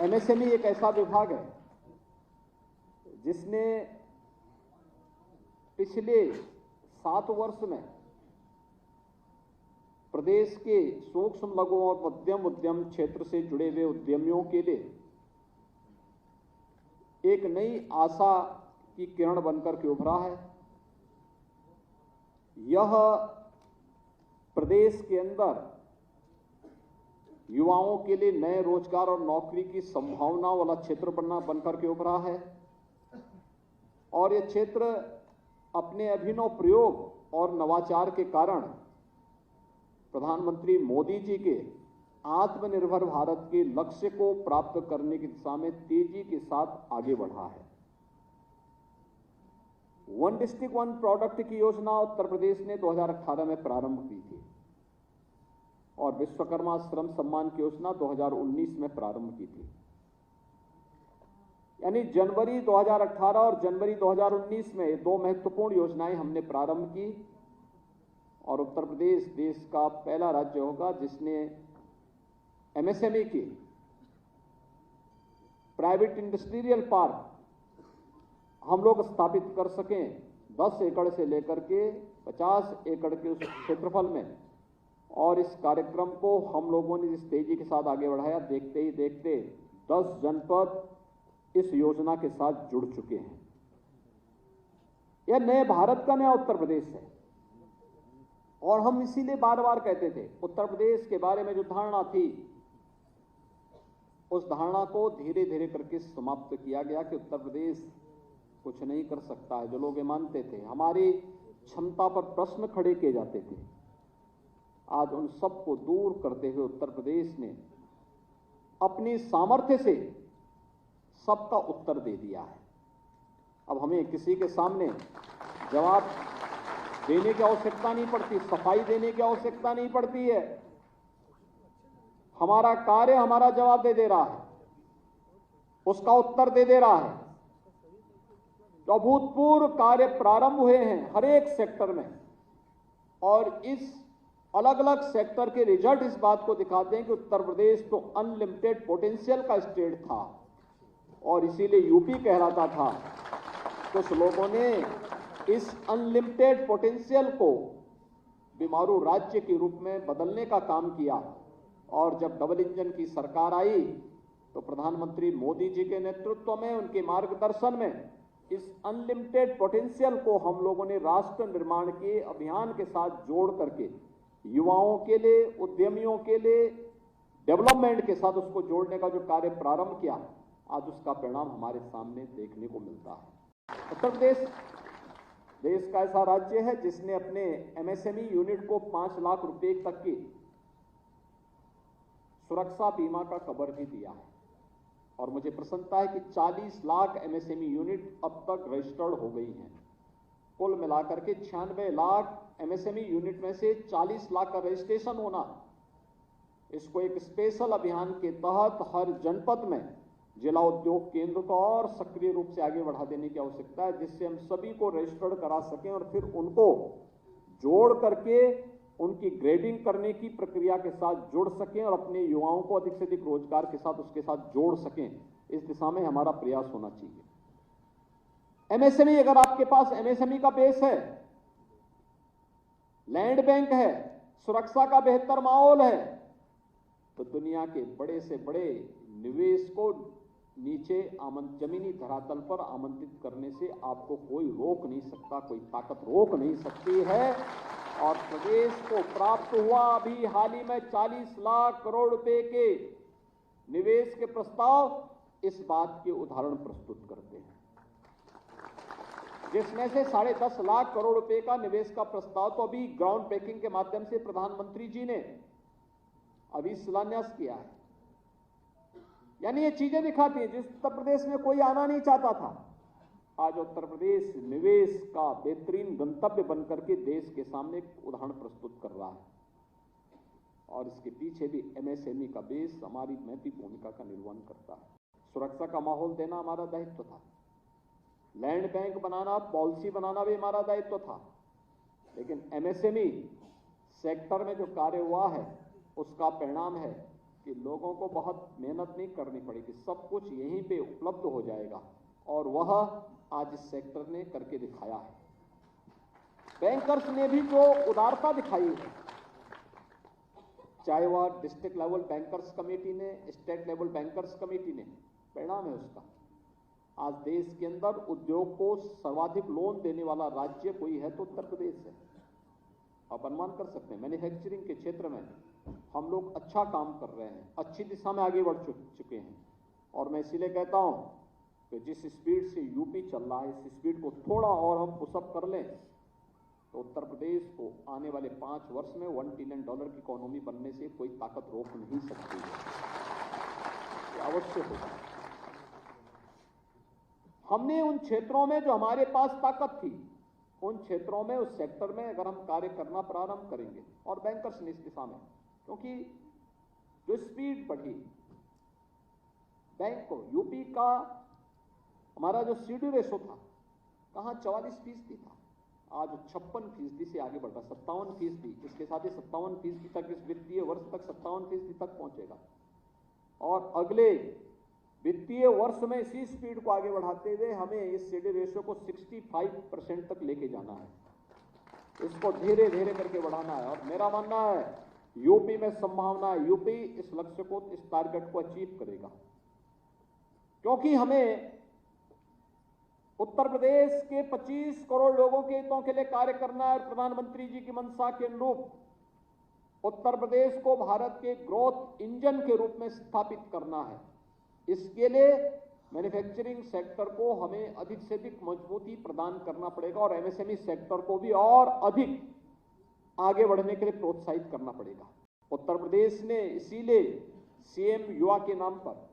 MSME एक ऐसा विभाग है जिसने पिछले 7 वर्ष में प्रदेश के सूक्ष्म लघु और मध्यम उद्यम क्षेत्र से जुड़े हुए उद्यमियों के लिए एक नई आशा की किरण बनकर के उभरा है। यह प्रदेश के अंदर युवाओं के लिए नए रोजगार और नौकरी की संभावना वाला क्षेत्र बनकर के उभरा है और यह क्षेत्र अपने अभिनव प्रयोग और नवाचार के कारण प्रधानमंत्री मोदी जी के आत्मनिर्भर भारत के लक्ष्य को प्राप्त करने की दिशा में तेजी के साथ आगे बढ़ा है। वन डिस्ट्रिक्ट वन प्रोडक्ट की योजना उत्तर प्रदेश ने 2018 में प्रारंभ की थी और विश्वकर्मा श्रम सम्मान की योजना 2019 में प्रारंभ की थी। यानी जनवरी 2018 और जनवरी 2019 में ये 2 महत्वपूर्ण योजनाएं हमने प्रारंभ की और उत्तर प्रदेश देश का पहला राज्य होगा जिसने एमएसएमई की प्राइवेट इंडस्ट्रियल पार्क हम लोग स्थापित कर सकें 10 एकड़ से लेकर के 50 एकड़ के उस क्षेत्रफल में। और इस कार्यक्रम को हम लोगों ने जिस तेजी के साथ आगे बढ़ाया, देखते ही देखते 10 जनपद इस योजना के साथ जुड़ चुके हैं। यह नए भारत का नया उत्तर प्रदेश है और हम इसीलिए बार बार कहते थे उत्तर प्रदेश के बारे में जो धारणा थी उस धारणा को धीरे धीरे करके समाप्त किया गया कि उत्तर प्रदेश कुछ नहीं कर सकता है। जो लोग ये मानते थे, हमारी क्षमता पर प्रश्न खड़े किए जाते थे, आज उन सबको दूर करते हुए उत्तर प्रदेश ने अपनी सामर्थ्य से सबका उत्तर दे दिया है। अब हमें किसी के सामने जवाब देने की आवश्यकता नहीं पड़ती, सफाई देने की आवश्यकता नहीं पड़ती है। हमारा कार्य हमारा जवाब दे रहा है, उसका उत्तर दे रहा है। जो अभूतपूर्व कार्य प्रारंभ हुए हैं हर एक सेक्टर में और इस अलग अलग सेक्टर के रिजल्ट इस बात को दिखाते हैं कि उत्तर प्रदेश तो अनलिमिटेड पोटेंशियल का स्टेट था और इसीलिए यूपी कहलाता था। कुछ लोगों ने इस अनलिमिटेड पोटेंशियल को बीमारू राज्य के रूप में बदलने का काम किया और जब डबल इंजन की सरकार आई तो प्रधानमंत्री मोदी जी के नेतृत्व में, उनके मार्गदर्शन में इस अनलिमिटेड पोटेंशियल को हम लोगों ने राष्ट्र निर्माण के अभियान के साथ जोड़ करके युवाओं के लिए, उद्यमियों के लिए, डेवलपमेंट के साथ उसको जोड़ने का जो कार्य प्रारंभ किया, आज उसका परिणाम हमारे सामने देखने को मिलता है। उत्तर प्रदेश देश का ऐसा राज्य है जिसने अपने एमएसएमई यूनिट को 5 लाख रुपए तक की सुरक्षा बीमा का कवर भी दिया है और मुझे प्रसन्नता है कि 40 लाख एमएसएमई यूनिट अब तक रजिस्टर्ड हो गई हैं। कुल मिलाकर के 96 लाख एमएसएमई यूनिट में से 40 लाख का रजिस्ट्रेशन होना, इसको एक स्पेशल अभियान के तहत हर जनपद में जिला उद्योग केंद्र को और सक्रिय रूप से आगे बढ़ा देने की आवश्यकता है, जिससे हम सभी को रजिस्टर्ड करा सकें और फिर उनको जोड़ करके उनकी ग्रेडिंग करने की प्रक्रिया के साथ जुड़ सकें और अपने युवाओं को अधिक से अधिक रोजगार के साथ उसके साथ जोड़ सकें। इस दिशा में हमारा प्रयास होना चाहिए। एमएसएमई, अगर आपके पास एमएसएमई का बेस है, लैंड बैंक है, सुरक्षा का बेहतर माहौल है, तो दुनिया के बड़े से बड़े निवेश को नीचे जमीनी धरातल पर आमंत्रित करने से आपको कोई रोक नहीं सकता, कोई ताकत रोक नहीं सकती है। और प्रदेश को प्राप्त हुआ अभी हाल ही में 40 लाख करोड़ रुपए के निवेश के प्रस्ताव इस बात के उदाहरण प्रस्तुत करते हैं, जिसमें से 10.5 लाख करोड़ रुपए का निवेश का प्रस्ताव तो अभी ग्राउंड ब्रेकिंग के माध्यम से प्रधानमंत्री जी ने अभी शिलान्यास किया है। यानी ये चीजें दिखाती हैं जिस उत्तर प्रदेश में कोई आना नहीं चाहता था, आज उत्तर प्रदेश निवेश का बेहतरीन गंतव्य बनकर के देश के सामने एक उदाहरण प्रस्तुत कर रहा है और इसके पीछे भी एमएसएमई का बेस हमारी महत्वपूर्ण भूमिका का निर्वहन करता है। सुरक्षा का माहौल देना हमारा दायित्व था, लैंड बैंक बनाना, पॉलिसी बनाना भी हमारा दायित्व था, लेकिन एमएसएमई सेक्टर में जो कार्य हुआ है उसका परिणाम है कि लोगों को बहुत मेहनत नहीं करनी पड़ेगी, सब कुछ यहीं पे उपलब्ध हो जाएगा, और वह आज इस सेक्टर ने करके दिखाया है। बैंकर्स ने भी जो उदारता दिखाई है, चाहे वह डिस्ट्रिक्ट लेवल बैंकर्स कमेटी ने, स्टेट लेवल बैंकर्स कमेटी ने, परिणाम है उसका। आज देश के अंदर उद्योग को सर्वाधिक लोन देने वाला राज्य कोई है तो उत्तर प्रदेश है। आप अनुमान कर सकते हैं, मैन्युफैक्चरिंग के क्षेत्र में हम लोग अच्छा काम कर रहे हैं, अच्छी दिशा में आगे बढ़ चुके हैं। और मैं इसीलिए कहता हूं कि जिस स्पीड से यूपी चल रहा है, इस स्पीड को थोड़ा और हम पुशअप कर लें तो उत्तर प्रदेश को आने वाले 5 वर्ष में $1 ट्रिलियन की इकोनॉमी बनने से कोई ताकत रोक नहीं सकती है। ये अवश्य होगा। हमने उन क्षेत्रों में जो हमारे पास ताकत थी, उन क्षेत्रों में, उस सेक्टर में अगर हम कार्य करना प्रारंभ करेंगे, और बैंकर्स ने इस दिशा में, क्योंकि जो स्पीड बढ़ी बैंक को, यूपी का हमारा जो सीडी रेशो था, कहां 44% था, आज 56% से आगे बढ़ रहा, 57%। इसके साथ ही 57% तक इस वित्तीय वर्ष तक 57% तक पहुंचेगा, और अगले वित्तीय वर्ष में इसी स्पीड को आगे बढ़ाते हुए हमें इस सीडी रेशो को 65% तक लेके जाना है। इसको धीरे धीरे करके बढ़ाना है, और मेरा मानना है यूपी में संभावना है, यूपी इस लक्ष्य को, इस टारगेट को अचीव करेगा, क्योंकि हमें उत्तर प्रदेश के 25 करोड़ लोगों के हितों के लिए कार्य करना है। और प्रधानमंत्री जी की मंशा के अनुरूप उत्तर प्रदेश को भारत के ग्रोथ इंजन के रूप में स्थापित करना है। इसके लिए मैन्युफैक्चरिंग सेक्टर को हमें अधिक से अधिक मजबूती प्रदान करना पड़ेगा, और एमएसएमई सेक्टर को भी और अधिक आगे बढ़ने के लिए प्रोत्साहित करना पड़ेगा। उत्तर प्रदेश ने इसीलिए सीएम युवा के नाम पर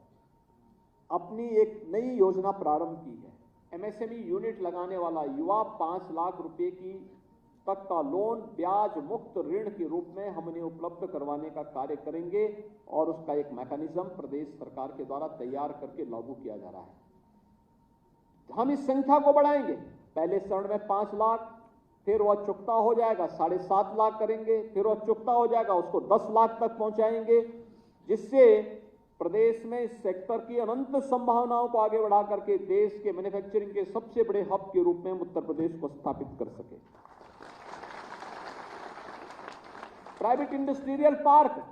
अपनी एक नई योजना प्रारंभ की है। एमएसएमई यूनिट लगाने वाला युवा 5 लाख रुपए की तक का लोन ब्याज मुक्त ऋण के रूप में हमने उपलब्ध करवाने का कार्य करेंगे, और उसका एक मैकेनिज्म प्रदेश सरकार के द्वारा तैयार करके लागू किया जा रहा है। हम इस संख्या को बढ़ाएंगे, पहले चरण में 5 लाख, फिर वह चुकता हो जाएगा 7.5 लाख करेंगे, फिर वह चुकता हो जाएगा उसको 10 लाख तक पहुंचाएंगे, जिससे प्रदेश में इस सेक्टर की अनंत संभावनाओं को आगे बढ़ा करके देश के मैन्युफैक्चरिंग के सबसे बड़े हब के रूप में उत्तर प्रदेश को स्थापित कर सके। प्राइवेट इंडस्ट्रियल पार्क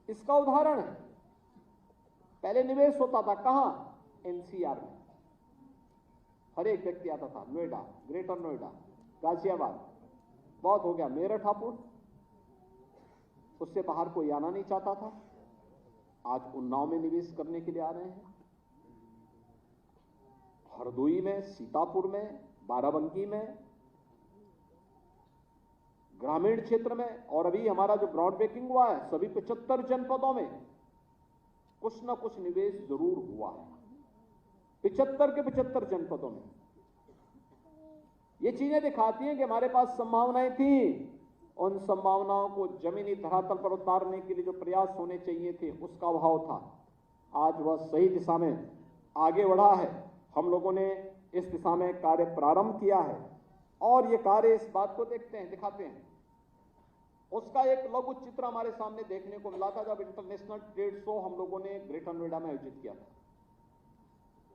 इसका उदाहरण है। पहले निवेश होता था कहां? एनसीआर में, हर एक व्यक्ति आता था, नोएडा, ग्रेटर नोएडा, गाजियाबाद, बहुत हो गया, मेरठ हापुड़, उससे बाहर कोई आना नहीं चाहता था। आज उन्नाव में निवेश करने के लिए आ रहे हैं, हरदोई में, सीतापुर में, बाराबंकी में, ग्रामीण क्षेत्र में, और अभी हमारा जो ग्राउंड ब्रेकिंग हुआ है सभी 75 जनपदों में कुछ न कुछ निवेश जरूर हुआ है। 75 के 75 जनपदों में। ये चीजें दिखाती हैं कि हमारे पास संभावनाएं थी, उन संभावनाओं को जमीनी धरातल पर उतारने के लिए जो प्रयास होने चाहिए थे उसका अभाव था। आज वह सही दिशा में आगे बढ़ा है। हम लोगों ने इस दिशा में कार्य प्रारंभ किया है, और ये कार्य इस बात को देखते हैं, दिखाते हैं। उसका एक लघु चित्र हमारे सामने देखने को मिला था जब इंटरनेशनल ट्रेड शो हम लोगों ने ग्रेटर नोएडा में आयोजित किया था।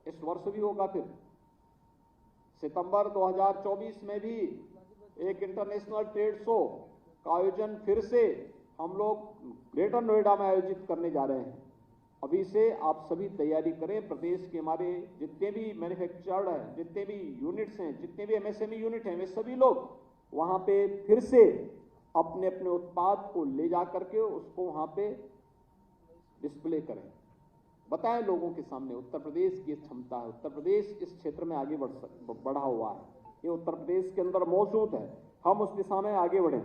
इस वर्ष भी होगा, फिर सितंबर 2024 में भी एक इंटरनेशनल ट्रेड शो का आयोजन फिर से हम लोग ग्रेटर नोएडा में आयोजित करने जा रहे हैं। अभी से आप सभी तैयारी करें। प्रदेश के हमारे जितने भी मैन्युफैक्चरर्ड हैं, जितने भी यूनिट्स हैं, जितने भी एमएसएमई यूनिट हैं, वे सभी लोग वहां पे फिर से अपने अपने उत्पाद को ले जा करके उसको वहां पे डिस्प्ले करें, बताएं लोगों के सामने उत्तर प्रदेश की क्षमता है, उत्तर प्रदेश इस क्षेत्र में आगे बढ़ा हुआ है, ये उत्तर प्रदेश के अंदर मौजूद है, हम उस दिशा में आगे बढ़ें।